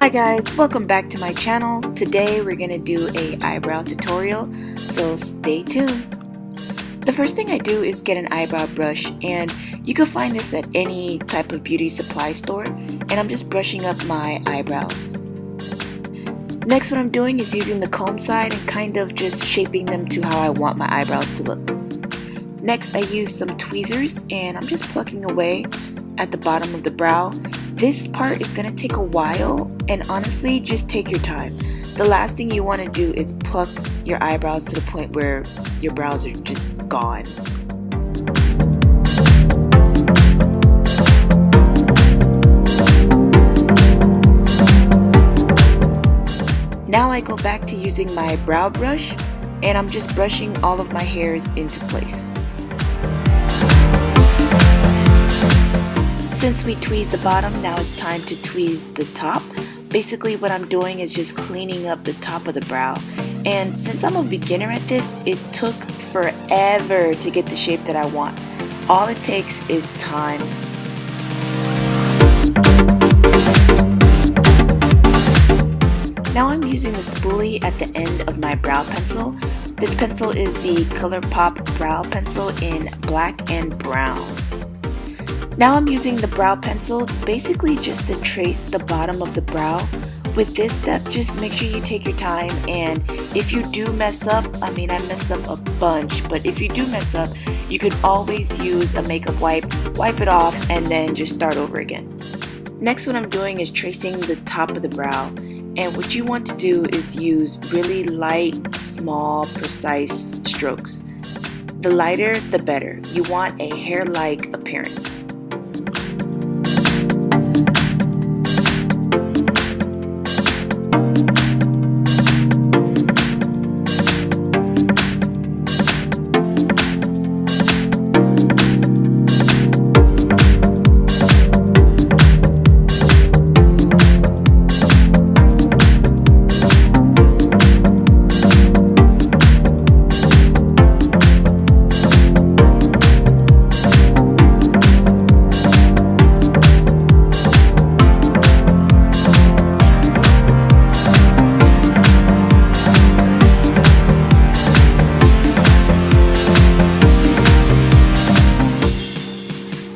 Hi guys, welcome back to my channel. Today we're gonna do a eyebrow tutorial, so stay tuned. The first thing I do is get an eyebrow brush, and you can find this at any type of beauty supply store, and I'm just brushing up my eyebrows. Next, what I'm doing is using the comb side and kind of just shaping them to how I want my eyebrows to look. Next, I use some tweezers and I'm just plucking away at the bottom of the brow. This part is going to take a while, and honestly, just take your time. The last thing you want to do is pluck your eyebrows to the point where your brows are just gone. Now I go back to using my brow brush, and I'm just brushing all of my hairs into place. Since we tweezed the bottom, now it's time to tweeze the top. Basically what I'm doing is just cleaning up the top of the brow. And since I'm a beginner at this, it took forever to get the shape that I want. All it takes is time. Now I'm using the spoolie at the end of my brow pencil. This pencil is the Colourpop brow pencil in black and brown. Now I'm using the brow pencil basically just to trace the bottom of the brow. With this step, just make sure you take your time, and if you do mess up, I messed up a bunch, but if you do mess up, you could always use a makeup wipe it off, and then just start over again. Next, what I'm doing is tracing the top of the brow, and what you want to do is use really light, small, precise strokes. The lighter, the better. You want a hair-like appearance.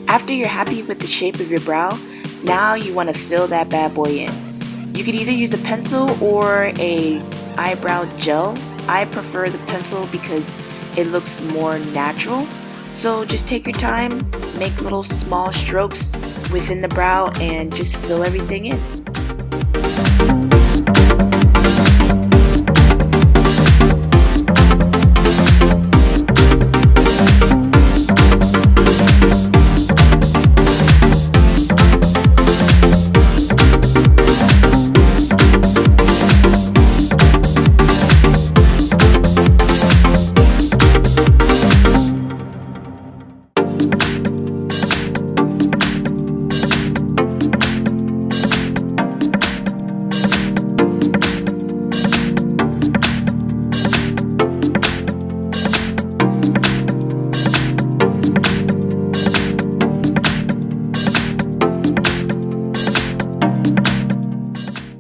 After you're happy with the shape of your brow, now you want to fill that bad boy in. You could either use a pencil or a eyebrow gel. I prefer the pencil because it looks more natural. So just take your time, make little small strokes within the brow, and just fill everything in.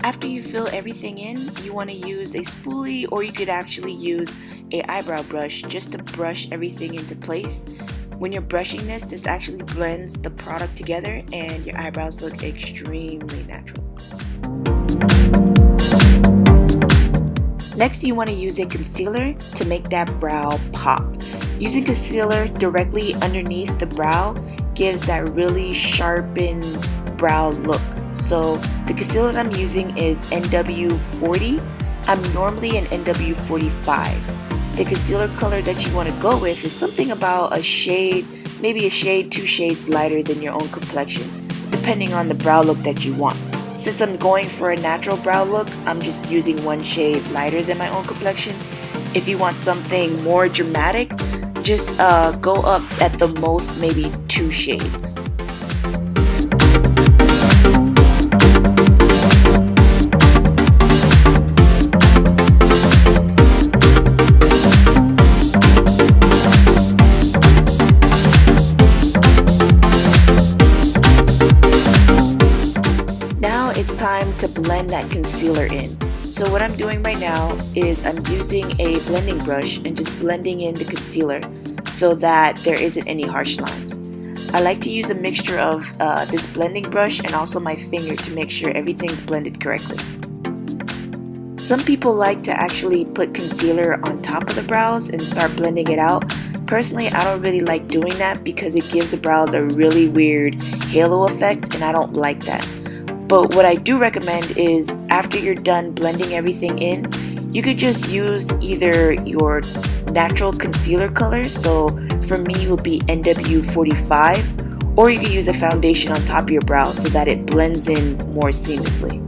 After you fill everything in, you want to use a spoolie, or you could actually use an eyebrow brush just to brush everything into place. When you're brushing this actually blends the product together and your eyebrows look extremely natural. Next, you want to use a concealer to make that brow pop. Using concealer directly underneath the brow gives that really sharpened brow look. So the concealer that I'm using is NW40. I'm normally an NW45. The concealer color that you want to go with is something about a shade, maybe a shade, 2 shades lighter than your own complexion, depending on the brow look that you want. Since I'm going for a natural brow look, I'm just using 1 shade lighter than my own complexion. If you want something more dramatic, just go up at the most maybe 2 shades. time to blend that concealer in. So what I'm doing right now is I'm using a blending brush and just blending in the concealer so that there isn't any harsh lines. I like to use a mixture of this blending brush and also my finger to make sure everything's blended correctly. Some people like to actually put concealer on top of the brows and start blending it out. Personally, I don't really like doing that because it gives the brows a really weird halo effect and I don't like that. But what I do recommend is after you're done blending everything in, you could just use either your natural concealer color, so for me it will be NW45, or you could use a foundation on top of your brow so that it blends in more seamlessly.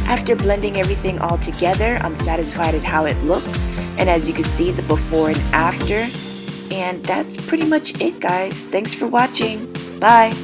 After blending everything all together, I'm satisfied at how it looks, and as you can see, the before and after. And that's pretty much it, guys. Thanks for watching. Bye.